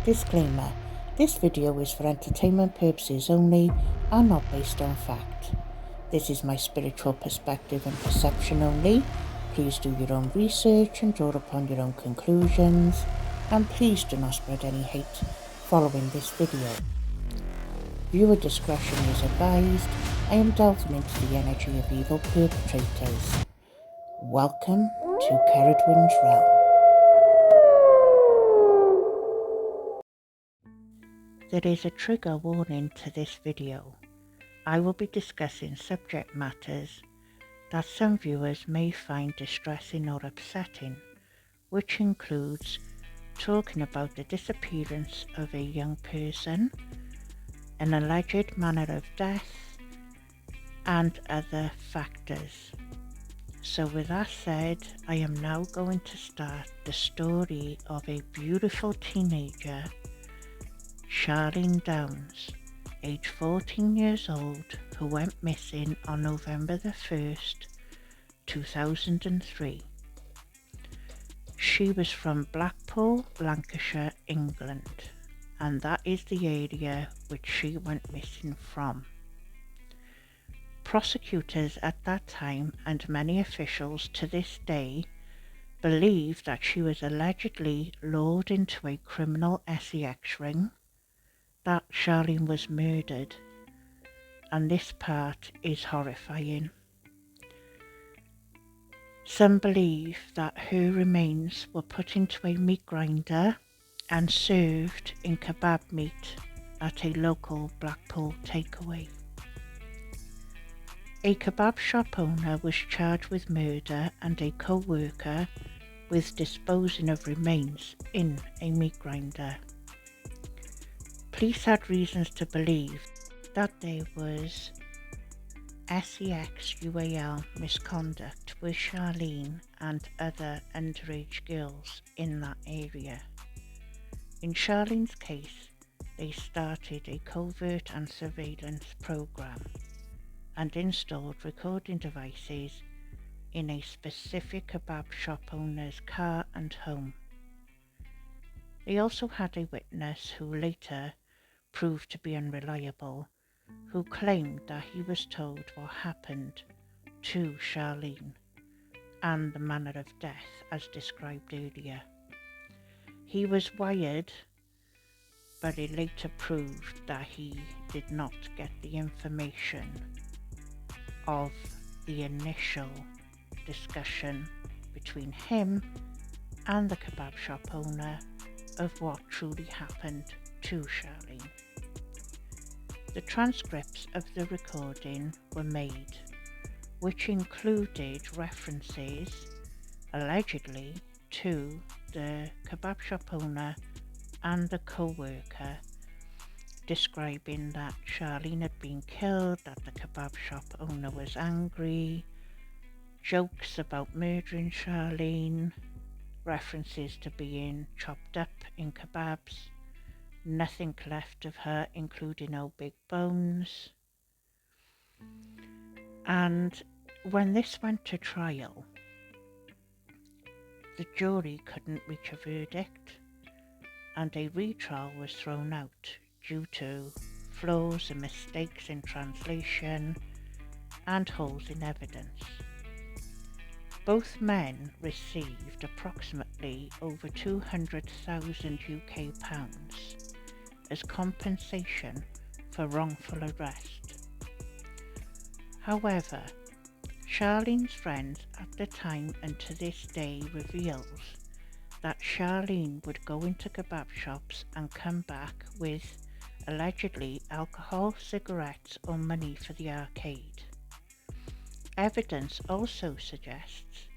Disclaimer: this video is for entertainment purposes only and not based on fact. This is my spiritual perspective and perception only. Please do your own research and draw upon your own conclusions, and please do not spread any hate following this video. Viewer discretion is advised. I am delving into the energy of evil perpetrators. Welcome to Ceridwen's realm. There is a trigger warning to this video. I will be discussing subject matters that some viewers may find distressing or upsetting, which includes talking about the disappearance of a young person, an alleged manner of death, and other factors. So with that said, I am now going to start the story of a beautiful teenager, Charlene Downs, age 14 years old, who went missing on November the 1st, 2003. She was from Blackpool, Lancashire, England, and that is the area which she went missing from. Prosecutors at that time and many officials to this day believe that she was allegedly lured into a criminal sex ring, that Charlene was murdered, and this part is horrifying. Some believe that her remains were put into a meat grinder and served in kebab meat at a local Blackpool takeaway. A kebab shop owner was charged with murder and a co-worker with disposing of remains in a meat grinder. Police had reasons to believe that there was sexual misconduct with Charlene and other underage girls in that area. In Charlene's case, they started a covert and surveillance program and installed recording devices in a specific kebab shop owner's car and home. They also had a witness who later proved to be unreliable, who claimed that he was told what happened to Charlene and the manner of death as described earlier. He was wired, but it later proved that he did not get the information of the initial discussion between him and the kebab shop owner of what truly happened to Charlene. The transcripts of the recording were made, which included references, allegedly, to the kebab shop owner and the co-worker, describing that Charlene had been killed, that the kebab shop owner was angry, jokes about murdering Charlene, references to being chopped up in kebabs, nothing left of her including no big bones. And when this went to trial, the jury couldn't reach a verdict and a retrial was thrown out due to flaws and mistakes in translation and holes in evidence. Both men received approximately over 200,000 UK pounds as compensation for wrongful arrest. However, Charlene's friends at the time and to this day reveals that Charlene would go into kebab shops and come back with allegedly alcohol, cigarettes or money for the arcade. Evidence also suggests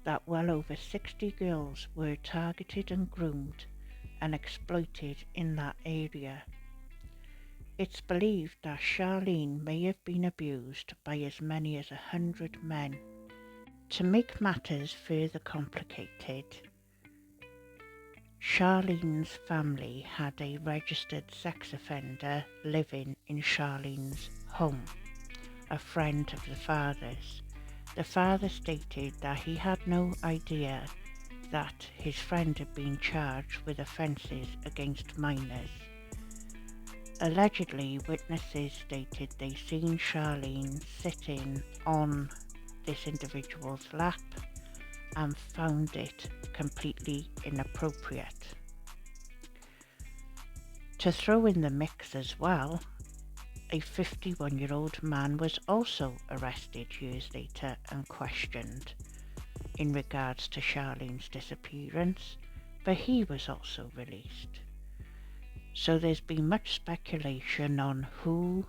that well over 60 girls were targeted and groomed and exploited in that area. It's believed that Charlene may have been abused by as many as 100 men. To make matters further complicated, Charlene's family had a registered sex offender living in Charlene's home, a friend of the father's. The father stated that he had no idea that his friend had been charged with offences against minors. Allegedly, witnesses stated they seen Charlene sitting on this individual's lap and found it completely inappropriate. To throw in the mix as well, a 51-year-old man was also arrested years later and questioned in regards to Charlene's disappearance, but he was also released. So there's been much speculation on who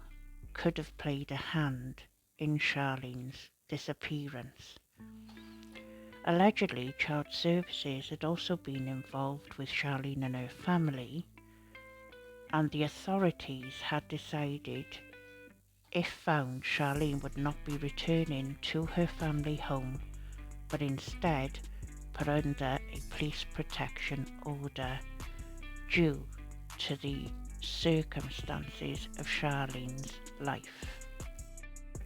could have played a hand in Charlene's disappearance. Allegedly, child services had also been involved with Charlene and her family, and the authorities had decided, if found, Charlene would not be returning to her family home, but instead put under a police protection order due to the circumstances of Charlene's life.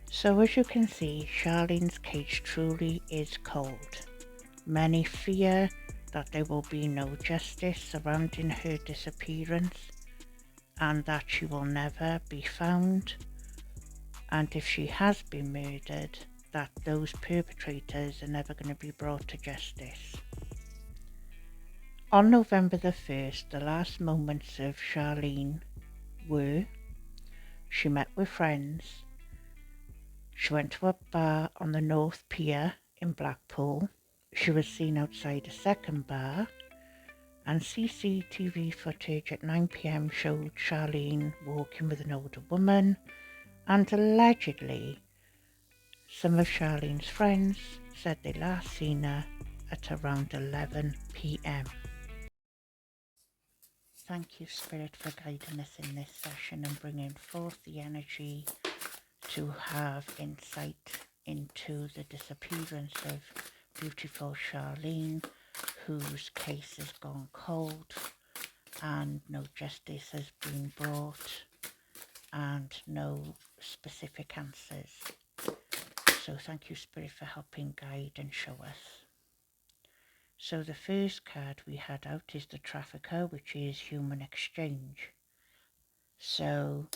So as you can see, Charlene's case truly is cold. Many fear that there will be no justice surrounding her disappearance and that she will never be found, and if she has been murdered, that those perpetrators are never going to be brought to justice. On November the 1st, the last moments of Charlene were: she met with friends, she went to a bar on the North Pier in Blackpool, she was seen outside a second bar, and CCTV footage at 9 p.m. showed Charlene walking with an older woman, and allegedly some of Charlene's friends said they last seen her at around 11 p.m. Thank you, Spirit, for guiding us in this session and bringing forth the energy to have insight into the disappearance of beautiful Charlene, whose case has gone cold and no justice has been brought and no specific answers. So thank you, Spirit, for helping guide and show us. So the first card we had out is the Trafficker, which is human exchange. So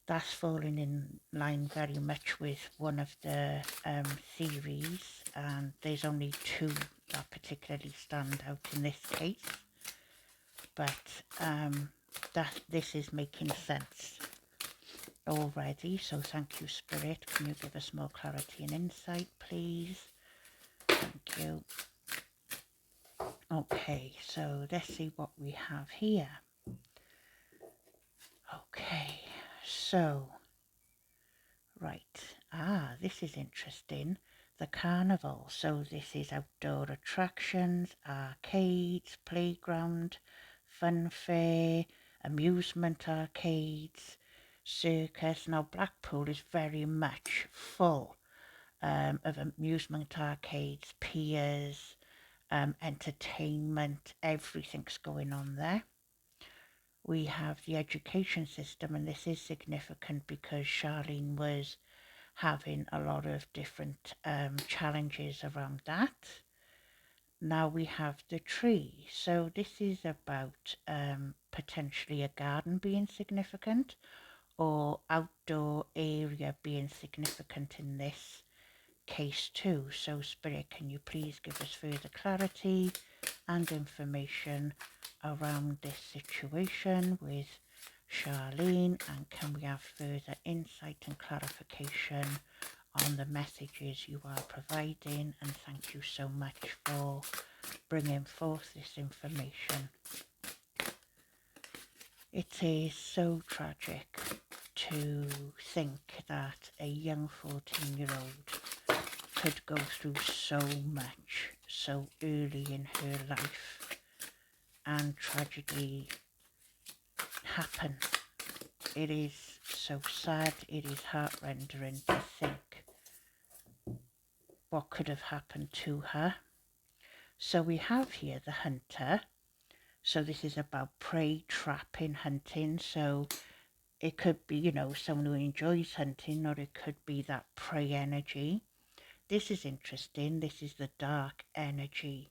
that's falling in line very much with one of the theories, and there's only two that particularly stand out in this case, but this is making sense already. So thank you, Spirit. Can you give us more clarity and insight, please? Thank you. Okay, so let's see what we have here. Okay, so right, this is interesting. The carnival. So this is outdoor attractions, arcades, playground, fun fair, amusement arcades, circus. Now Blackpool is very much full of amusement arcades, piers, entertainment, everything's going on there. We have the education system, and this is significant because Charlene was having a lot of different challenges around that. Now we have the tree. So this is about potentially a garden being significant or outdoor area being significant in this case too. So Spirit, can you please give us further clarity and information around this situation with Charlene, and can we have further insight and clarification on the messages you are providing? And thank you so much for bringing forth this information. It is so tragic to think that a young 14-year-old could go through so much so early in her life and tragedy happen. It is so sad, it is heart-rendering to think what could have happened to her. So we have here the hunter. So this is about prey, trapping, hunting. So it could be, someone who enjoys hunting, or it could be that prey energy. This is interesting. This is the dark energy.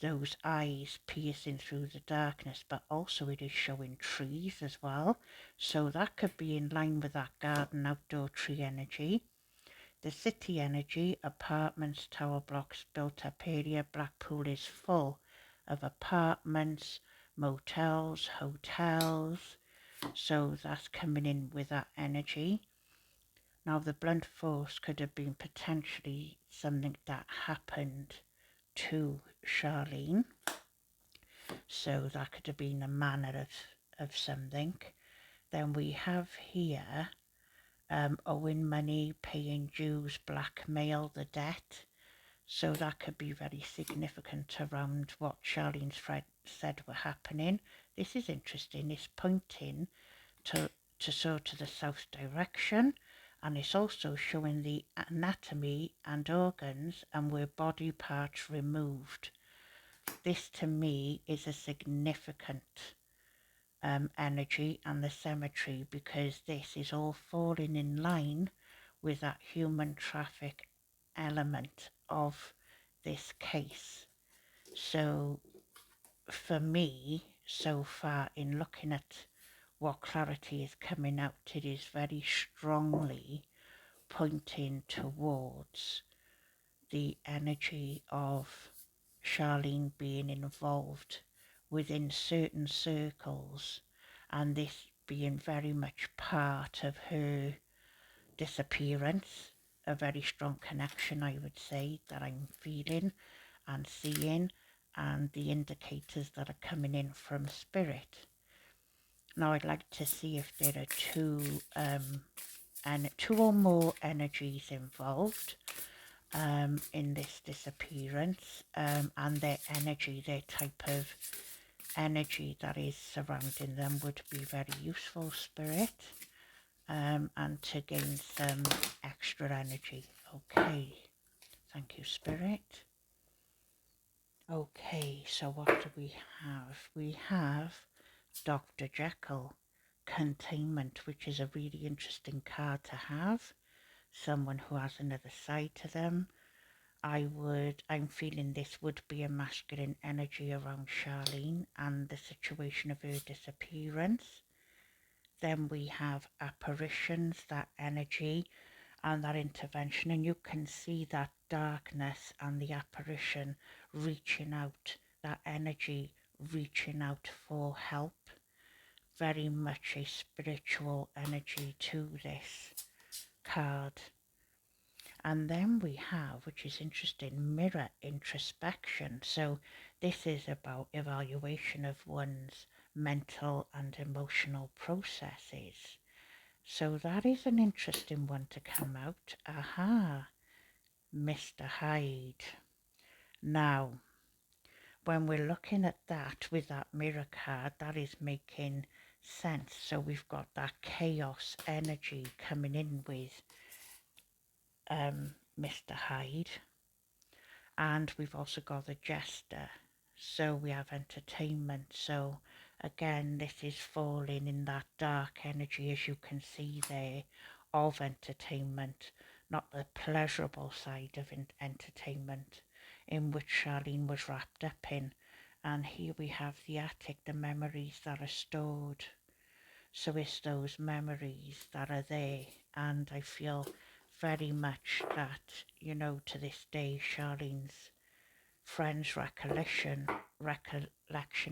those eyes piercing through the darkness, but also it is showing trees as well. So that could be in line with that garden outdoor tree energy. The city energy, apartments, tower blocks, built up area. Blackpool is full of apartments, motels, hotels. So that's coming in with that energy. Now the blunt force could have been potentially something that happened to Charlene. So that could have been a manner of something. Then we have here owing money, paying dues, blackmail, the debt. So that could be very significant around what Charlene's friend said were happening. This is interesting. It's pointing to sort of the south direction, and it's also showing the anatomy and organs and where body parts removed. This to me is a significant energy and the cemetery, because this is all falling in line with that human traffic element of this case. So for me, so far in looking at what clarity is coming out, it is very strongly pointing towards the energy of Charlene being involved within certain circles, and this being very much part of her disappearance. A very strong connection, I would say, that I'm feeling and seeing, and the indicators that are coming in from spirit. Now I'd like to see if there are two or more energies involved in this disappearance, and their energy, their type of energy that is surrounding them would be very useful, spirit, and to gain some extra energy. Okay, thank you, spirit. Okay, so what do we have? We have Dr. Jekyll, containment, which is a really interesting card to have. Someone who has another side to them. I'm feeling this would be a masculine energy around Charlene and the situation of her disappearance. Then we have apparitions, that energy and that intervention, and you can see that darkness and the apparition reaching out, that energy reaching out for help. Very much a spiritual energy to this card. And then we have, which is interesting, mirror introspection. So this is about evaluation of one's mental and emotional processes. So that is an interesting one to come out. Aha, Mr. Hyde. Now, when we're looking at that with that mirror card, that is making sense. So we've got that chaos energy coming in with Mr. Hyde, and we've also got the jester. So we have entertainment. So again, this is falling in that dark energy, as you can see there, of entertainment, not the pleasurable side of entertainment, in which Charlene was wrapped up in. And here we have the attic, the memories that are stored. So it's those memories that are there, and I feel very much that, you know, to this day, Charlene's friends' recollection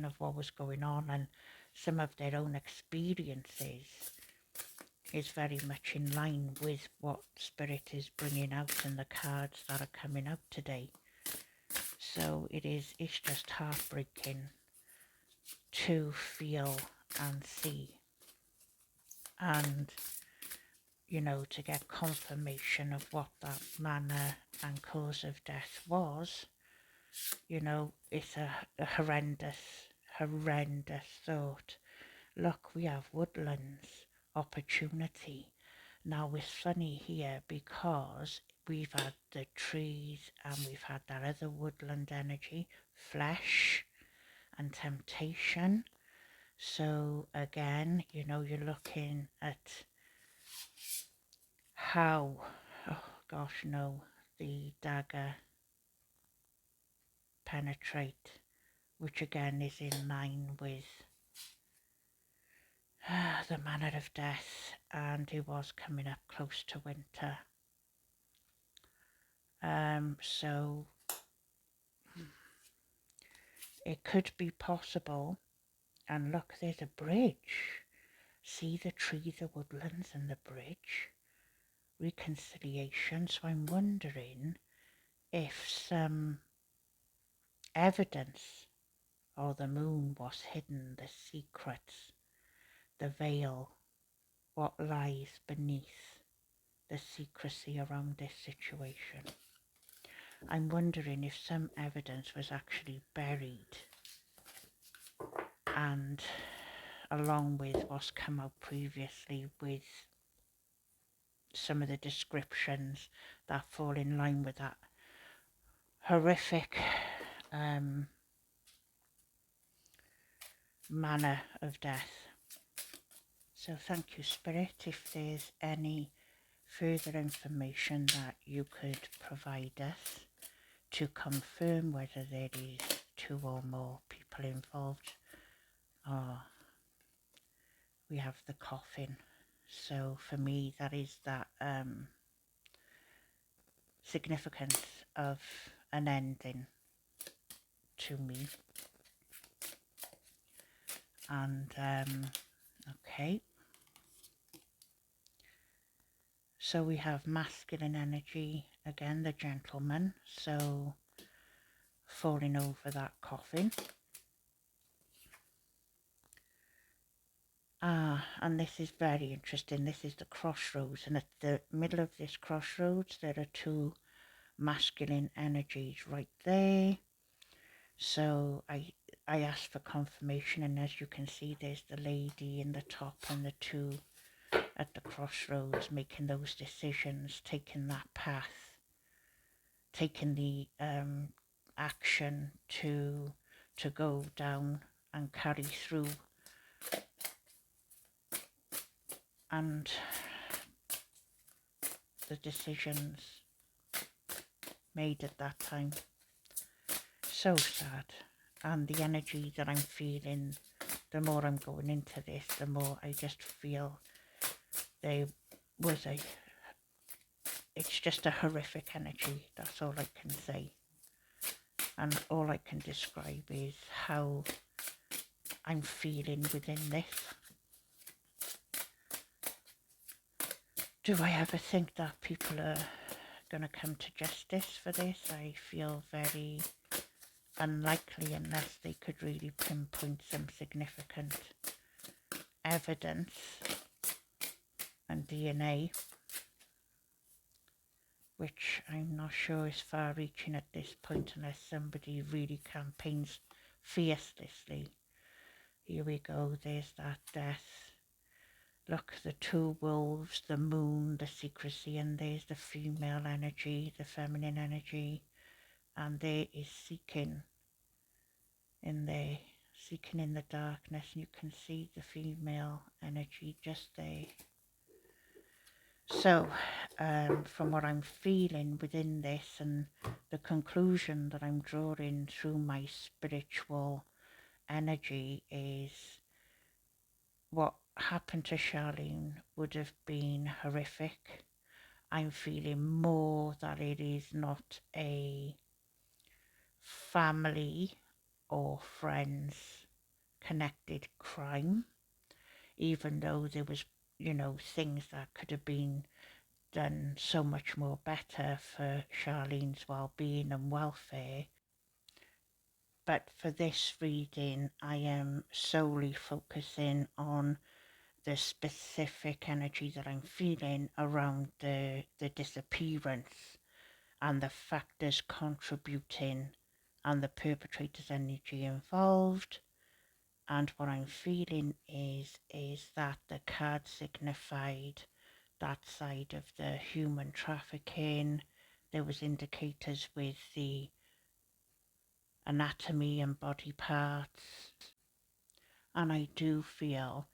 of what was going on and some of their own experiences is very much in line with what Spirit is bringing out in the cards that are coming out today. So it's just heartbreaking to feel and see, and you know, to get confirmation of what that manner and cause of death was. You know, it's a horrendous thought. Look, we have woodlands, opportunity. Now it's funny here because we've had the trees and we've had that other woodland energy, flesh and temptation. So again, you know, you're looking at how, oh gosh no, the dagger penetrate which again is in line with the manner of death, and it was coming up close to winter. So it could be possible, and look, there's a bridge. See the tree, the woodlands and the bridge. Reconciliation. So I'm wondering if some evidence or the moon was hidden, the secrets, the veil, what lies beneath the secrecy around this situation. I'm wondering if some evidence was actually buried, and along with what's come out previously with some of the descriptions that fall in line with that horrific manner of death. So thank you, Spirit. If there's any further information that you could provide us to confirm whether there is 2 or more people involved, or we have the coffin. So for me, that is that significance of an ending to me. And okay, so we have masculine energy again, the gentleman, so falling over that coffin. And this is very interesting. This is the crossroads, and at the middle of this crossroads there are 2 masculine energies right there. So I asked for confirmation, and as you can see, there's the lady in the top and the 2 at the crossroads making those decisions, taking that path, taking the action to go down and carry through. And the decisions made at that time. So sad. And the energy that I'm feeling, the more I'm going into this, the more I just feel it's just a horrific energy. That's all I can say. And all I can describe is how I'm feeling within this. Do I ever think that people are going to come to justice for this? I feel very unlikely, unless they could really pinpoint some significant evidence and DNA, which I'm not sure is far reaching at this point unless somebody really campaigns fiercely. Here we go, there's that death. Look, the 2 wolves, the moon, the secrecy, and there's the female energy, the feminine energy, and there is seeking in there, seeking in the darkness, and you can see the female energy just there. So from what I'm feeling within this and the conclusion that I'm drawing through my spiritual energy is what happened to Charlene would have been horrific. I'm feeling more that it is not a family or friends connected crime, even though there was, things that could have been done so much more better for Charlene's well-being and welfare. But for this reading, I am solely focusing on the specific energy that I'm feeling around the disappearance and the factors contributing and the perpetrator's energy involved. And what I'm feeling is that the card signified that side of the human trafficking. There was indicators with the anatomy and body parts. And I do feel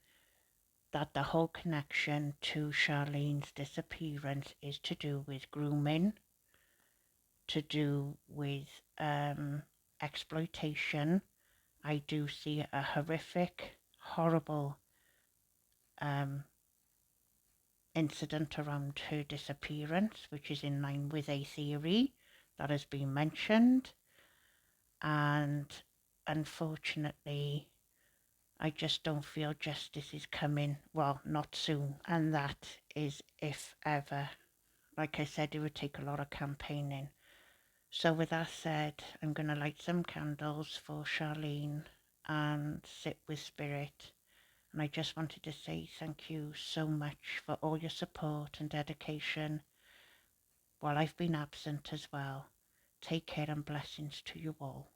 that the whole connection to Charlene's disappearance is to do with grooming, to do with exploitation I do see a horrific, horrible incident around her disappearance, which is in line with a theory that has been mentioned. And unfortunately, I just don't feel justice is coming, well, not soon. And that is if ever. Like I said, it would take a lot of campaigning. So with that said, I'm going to light some candles for Charlene and sit with spirit. And I just wanted to say thank you so much for all your support and dedication while I've been absent as well. Take care and blessings to you all.